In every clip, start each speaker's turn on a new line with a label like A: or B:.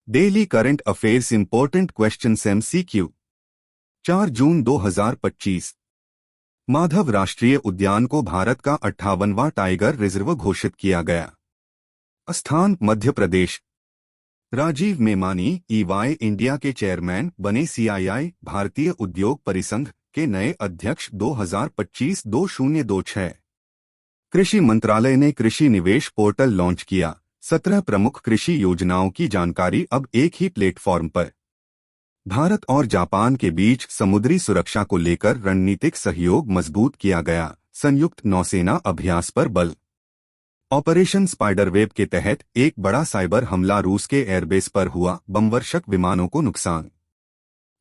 A: Daily current affairs important questions MCQ 4 जून 2025। माधव राष्ट्रीय उद्यान को भारत का 58वां टाइगर रिजर्व घोषित किया गया। स्थान मध्य प्रदेश। राजीव मेमानी EY इंडिया के चेयरमैन बने। CII भारतीय उद्योग परिसंघ के नए अध्यक्ष 2025-2026। कृषि मंत्रालय ने कृषि निवेश पोर्टल लॉन्च किया। 17 प्रमुख कृषि योजनाओं की जानकारी अब एक ही प्लेटफॉर्म पर। भारत और जापान के बीच समुद्री सुरक्षा को लेकर रणनीतिक सहयोग मजबूत किया गया। संयुक्त नौसेना अभ्यास पर बल। ऑपरेशन स्पाइडरवेव के तहत एक बड़ा साइबर हमला रूस के एयरबेस पर हुआ। बमवर्षक विमानों को नुकसान।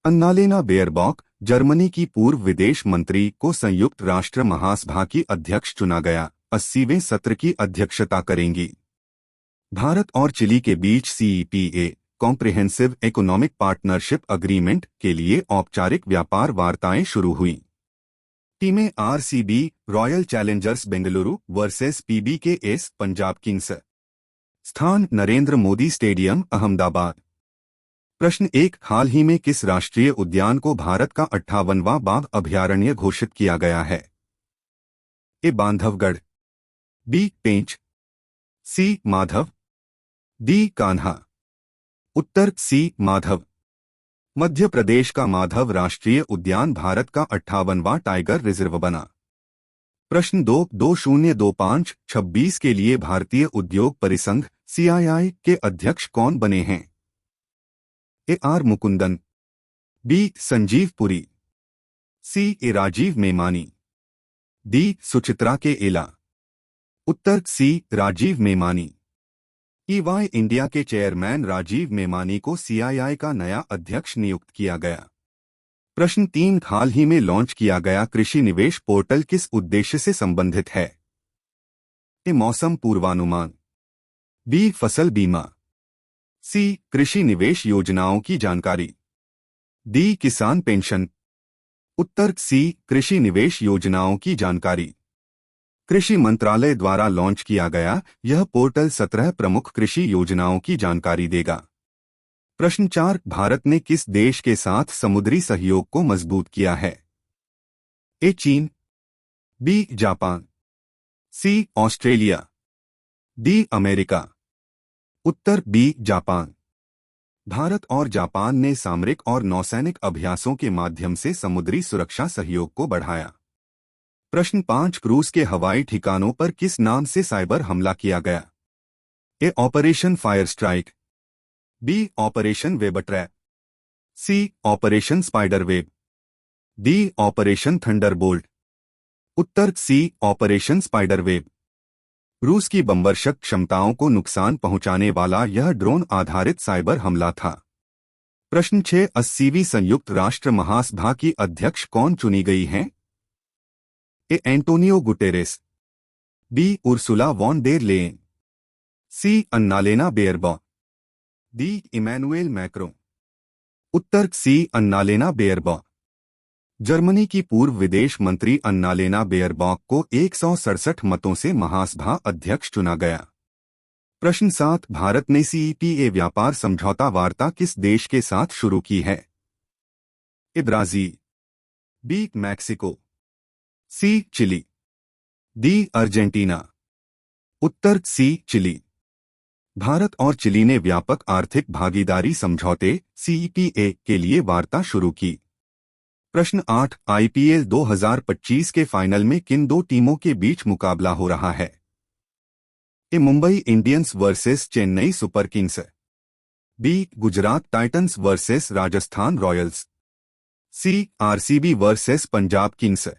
A: अन्नालेना बेयरबॉक जर्मनी की पूर्व विदेश मंत्री को संयुक्त राष्ट्र महासभा की अध्यक्ष चुना गया। 80वें सत्र की अध्यक्षता करेंगी। भारत और चिली के बीच CEPA comprehensive economic partnership agreement के लिए औपचारिक व्यापार वार्ताएं शुरू हुई। टीमें RCB royal Challengers Bengaluru versus PBKS Punjab Kings. स्थान नरेंद्र मोदी स्टेडियम अहमदाबाद। प्रश्न 1। हाल ही में किस राष्ट्रीय उद्यान को भारत का 58वां बाघ अभयारण्य घोषित किया गया है? ए बांधवगढ़, B पेंच, C माधव, D कान्हा। उत्तर C माधव। मध्य प्रदेश का माधव राष्ट्रीय उद्यान भारत का 58वां टाइगर रिजर्व बना। प्रश्न 2। 2025-26 के लिए भारतीय उद्योग परिसंघ CII के अध्यक्ष कौन बने हैं? A R Mukundan, B Sanjeev Puri, C A Rajiv Memani, D Suchitra K Ella. उत्तर C Rajiv Memani. EY India के चेयरमैन राजीव मेमानी को CII का नया अध्यक्ष नियुक्त किया गया। प्रश्न 3। हाल ही में लॉन्च किया गया कृषि निवेश पोर्टल किस उद्देश्य से संबंधित है? ए मौसम पूर्वानुमान, B फसल बीमा, C कृषि निवेश योजनाओं की जानकारी, D किसान पेंशन। उत्तर C कृषि निवेश योजनाओं की जानकारी। कृषि मंत्रालय द्वारा लॉन्च किया गया यह पोर्टल 17 प्रमुख कृषि योजनाओं की जानकारी देगा। प्रश्न 4। भारत ने किस देश के साथ समुद्री सहयोग को मजबूत किया है? ए चीन, B Japan, C Australia, D America. उत्तर B जापान। भारत और जापान ने सामरिक और नौसैनिक अभ्यासों के माध्यम से समुद्री सुरक्षा सहयोग को बढ़ाया। प्रश्न 5। क्रूज के हवाई ठिकानों पर किस नाम से साइबर हमला किया गया? A operation fire strike, B operation web trap, C operation spiderwave, D operation thunderbolt. उत्तर C ऑपरेशन स्पाइडरवेव। रूस की बमवर्षक क्षमताओं को नुकसान पहुंचाने वाला यह ड्रोन आधारित साइबर हमला था। प्रश्न 6। 80वीं संयुक्त राष्ट्र महासभा की अध्यक्ष कौन चुनी गई हैं? A Antonio Guterres, B Ursula von der Leyen, C Annalena Baerbock, D Emmanuel Macron. उत्तर C अन्नालेना बेयरबॉक। जर्मनी की पूर्व विदेश मंत्री अन्नालेना बेयरबॉक को 167 मतों से महासभा अध्यक्ष चुना गया। प्रश्न 7। भारत ने CEPA व्यापार समझौता वार्ता किस देश के साथ शुरू की है? A Brazil, B Mexico, C Chile, D Argentina. उत्तर C चिली। भारत और चिली ने व्यापक आर्थिक भागीदारी समझौते CEPA के लिए वार्ता शुरू की। प्रश्न 8। IPL 2025 के फाइनल में किन दो टीमों के बीच मुकाबला हो रहा है? A Mumbai Indians versus Chennai Super Kings, B Gujarat Titans versus Rajasthan Royals, C RCB versus Punjab Kings,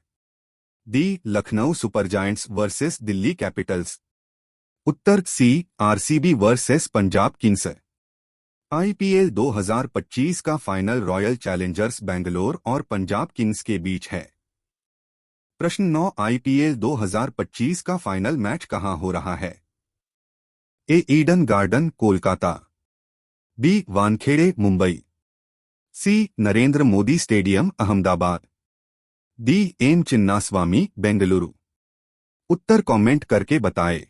A: D Lucknow Super Giants versus Delhi Capitals. उत्तर C RCB versus Punjab Kings. IPL 2025 का फाइनल रॉयल चैलेंजर्स बेंगलोर और पंजाब किंग्स के बीच है। प्रश्न 9। IPL 2025 का फाइनल मैच कहां हो रहा है? A Eden Garden Kolkata, B Wankhede Mumbai, C Narendra Modi stadium Ahmedabad, D M Chinnaswamy Bengaluru. उत्तर कमेंट करके बताएं।